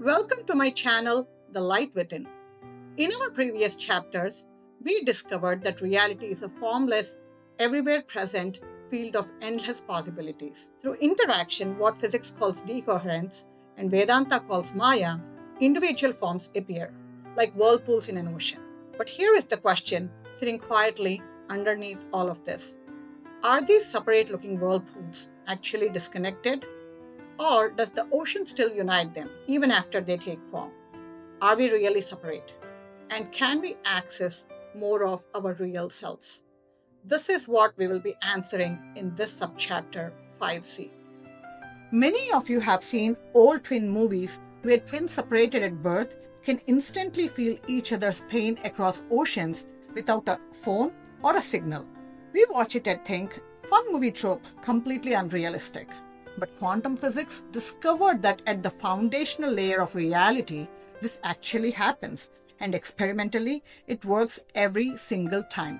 Welcome to my channel, The Light Within. In our previous chapters, we discovered that reality is a formless, everywhere present field of endless possibilities. Through interaction, what physics calls decoherence and Vedanta calls Maya, individual forms appear, like whirlpools in an ocean. But here is the question sitting quietly underneath all of this. Are these separate looking whirlpools actually disconnected? Or does the ocean still unite them even after they take form? Are we really separate? And can we access more of our real selves? This is what we will be answering in this subchapter 5C. Many of you have seen old twin movies where twins separated at birth can instantly feel each other's pain across oceans without a phone or a signal. We watch it and think, fun movie trope, completely unrealistic. But quantum physics discovered that at the foundational layer of reality, this actually happens, and experimentally, it works every single time.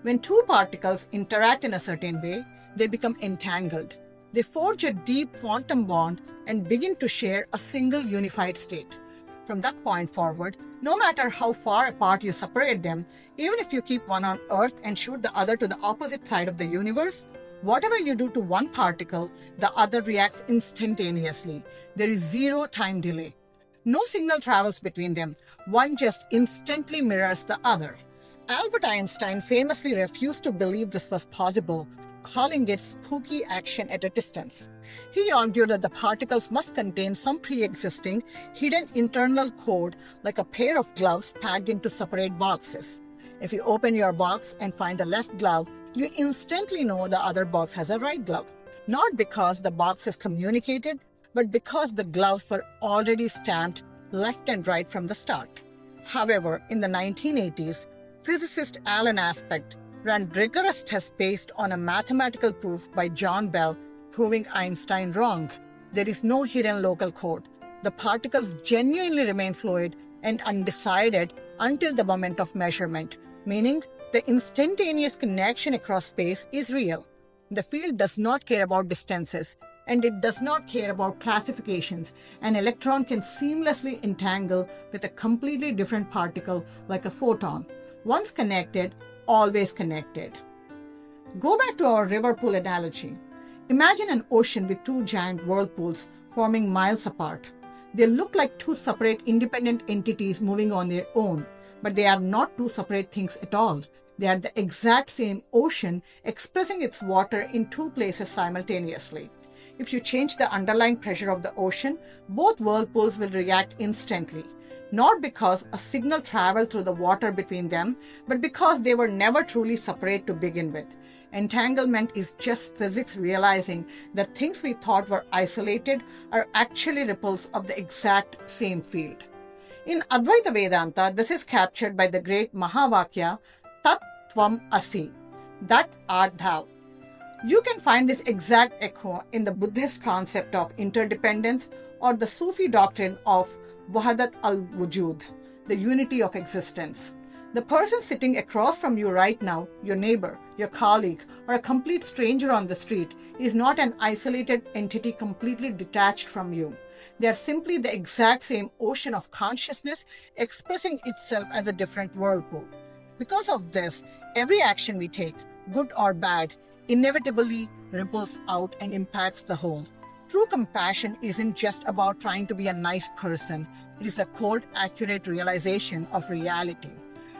When two particles interact in a certain way, they become entangled. They forge a deep quantum bond and begin to share a single unified state. From that point forward, no matter how far apart you separate them, even if you keep one on Earth and shoot the other to the opposite side of the universe, whatever you do to one particle, the other reacts instantaneously. There is zero time delay. No signal travels between them. One just instantly mirrors the other. Albert Einstein famously refused to believe this was possible, calling it spooky action at a distance. He argued that the particles must contain some pre-existing, hidden internal code like a pair of gloves packed into separate boxes. If you open your box and find a left glove, you instantly know the other box has a right glove. Not because the box is communicated, but because the gloves were already stamped left and right from the start. However, in the 1980s, physicist Alan Aspect ran rigorous tests based on a mathematical proof by John Bell, proving Einstein wrong. There is no hidden local code. The particles genuinely remain fluid and undecided until the moment of measurement, meaning the instantaneous connection across space is real. The field does not care about distances, and it does not care about classifications. An electron can seamlessly entangle with a completely different particle like a photon. Once connected, always connected. Go back to our river pool analogy. Imagine an ocean with two giant whirlpools forming miles apart. They look like two separate independent entities moving on their own, but they are not two separate things at all. They are the exact same ocean expressing its water in two places simultaneously. If you change the underlying pressure of the ocean, both whirlpools will react instantly. Not because a signal traveled through the water between them, but because they were never truly separate to begin with. Entanglement is just physics realizing that things we thought were isolated are actually ripples of the exact same field. In Advaita Vedanta, this is captured by the great Mahavakya, Tat Tvam Asi, that art thou. You can find this exact echo in the Buddhist concept of interdependence or the Sufi doctrine of Wahdat al-Wujud, the unity of existence. The person sitting across from you right now, your neighbor, your colleague, or a complete stranger on the street, is not an isolated entity completely detached from you. They are simply the exact same ocean of consciousness expressing itself as a different whirlpool. Because of this, every action we take, good or bad, inevitably ripples out and impacts the whole. True compassion isn't just about trying to be a nice person. It is a cold, accurate realization of reality.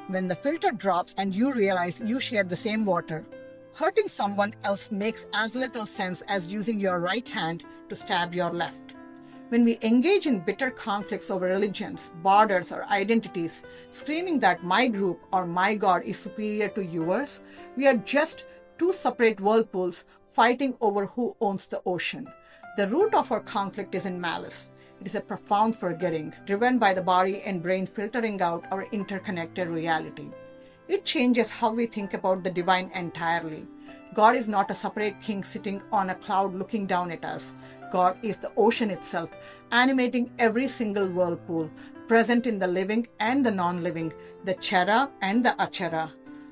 When the filter drops and you realize you share the same water, hurting someone else makes as little sense as using your right hand to stab your left. When we engage in bitter conflicts over religions, borders, or identities, screaming that my group or my God is superior to yours, we are just two separate whirlpools fighting over who owns the ocean. The root of our conflict is in malice. It is a profound forgetting, driven by the body and brain filtering out our interconnected reality. It changes how we think about the divine entirely. God is not a separate king sitting on a cloud looking down at us. God is the ocean itself, animating every single whirlpool, present in the living and the non-living, the chara and the achara.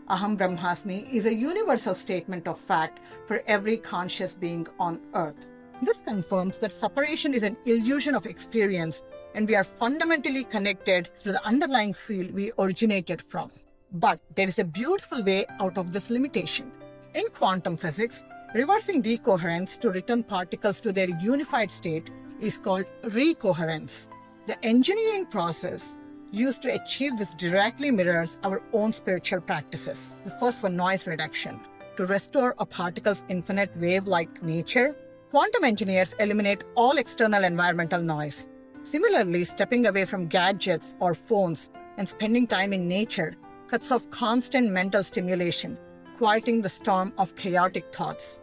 Aham Brahmasmi is a universal statement of fact for every conscious being on earth. This confirms that separation is an illusion of experience and we are fundamentally connected to the underlying field we originated from. But there is a beautiful way out of this limitation. In quantum physics, reversing decoherence to return particles to their unified state is called recoherence. The engineering process used to achieve this directly mirrors our own spiritual practices. The first one, noise reduction. To restore a particle's infinite wave-like nature, quantum engineers eliminate all external environmental noise. Similarly, stepping away from gadgets or phones and spending time in nature cuts off constant mental stimulation, quieting the storm of chaotic thoughts.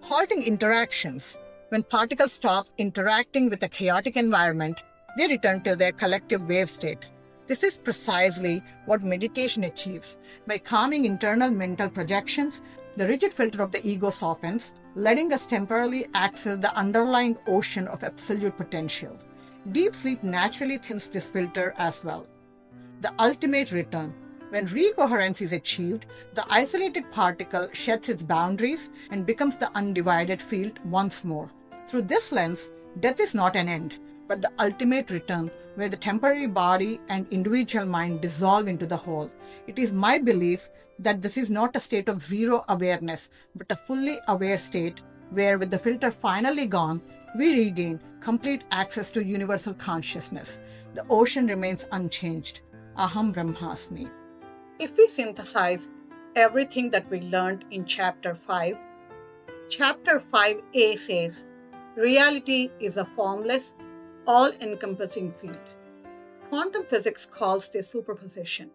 Halting interactions. When particles stop interacting with a chaotic environment, they return to their collective wave state. This is precisely what meditation achieves. By calming internal mental projections, the rigid filter of the ego softens, letting us temporarily access the underlying ocean of absolute potential. Deep sleep naturally thins this filter as well. The ultimate return. When recoherence is achieved, the isolated particle sheds its boundaries and becomes the undivided field once more. Through this lens, death is not an end, but the ultimate return, where the temporary body and individual mind dissolve into the whole. It is my belief that this is not a state of zero awareness, but a fully aware state where, with the filter finally gone, we regain complete access to universal consciousness. The ocean remains unchanged. Aham Brahmasmi. If we synthesize everything that we learned in Chapter 5, Chapter 5a says, reality is a formless, all-encompassing field. Quantum physics calls this superposition,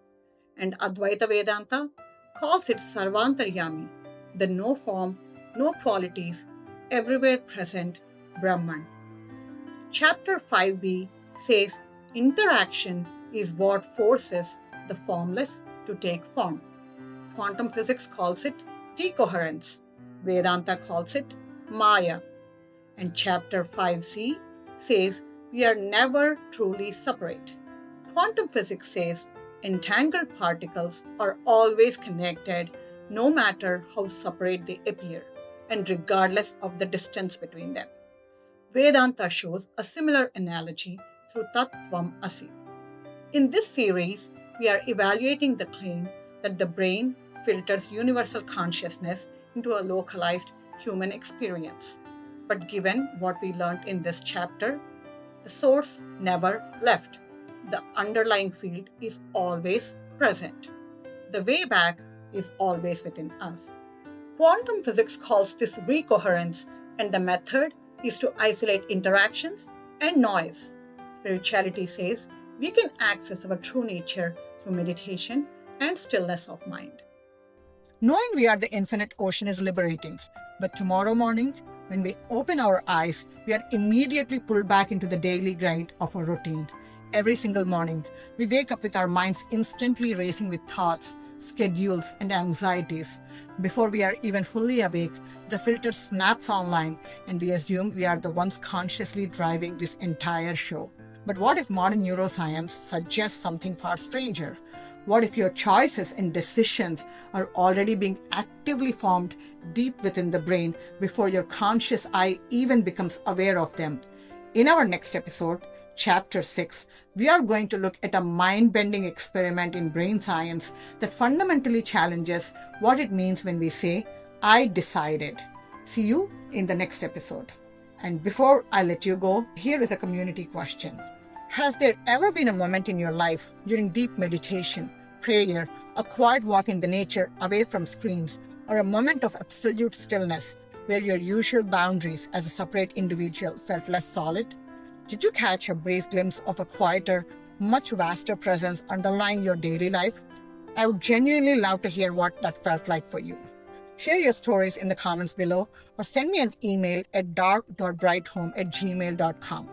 and Advaita Vedanta calls it Sarvantaryami, the no form, no qualities, everywhere present Brahman. Chapter 5b says interaction is what forces the formless to take form. Quantum physics calls it decoherence. Vedanta calls it Maya. And Chapter 5c says we are never truly separate. Quantum physics says entangled particles are always connected no matter how separate they appear and regardless of the distance between them. Vedanta shows a similar analogy through Tattvam Asi. In this series, we are evaluating the claim that the brain filters universal consciousness into a localized human experience. But given what we learned in this chapter, the source never left. The underlying field is always present. The way back is always within us. Quantum physics calls this recoherence, and the method is to isolate interactions and noise. Spirituality says we can access our true nature through meditation and stillness of mind. Knowing we are the infinite ocean is liberating, but tomorrow morning, when we open our eyes, we are immediately pulled back into the daily grind of our routine. Every single morning, we wake up with our minds instantly racing with thoughts, schedules, and anxieties. Before we are even fully awake, the filter snaps online and we assume we are the ones consciously driving this entire show. But what if modern neuroscience suggests something far stranger? What if your choices and decisions are already being actively formed deep within the brain before your conscious eye even becomes aware of them? In our next episode, Chapter 6, we are going to look at a mind-bending experiment in brain science that fundamentally challenges what it means when we say, I decided. See you in the next episode. And before I let you go, here is a community question. Has there ever been a moment in your life during deep meditation, prayer, a quiet walk in the nature away from screens, or a moment of absolute stillness where your usual boundaries as a separate individual felt less solid? Did you catch a brief glimpse of a quieter, much vaster presence underlying your daily life? I would genuinely love to hear what that felt like for you. Share your stories in the comments below or send me an email at dark.brighthome@gmail.com.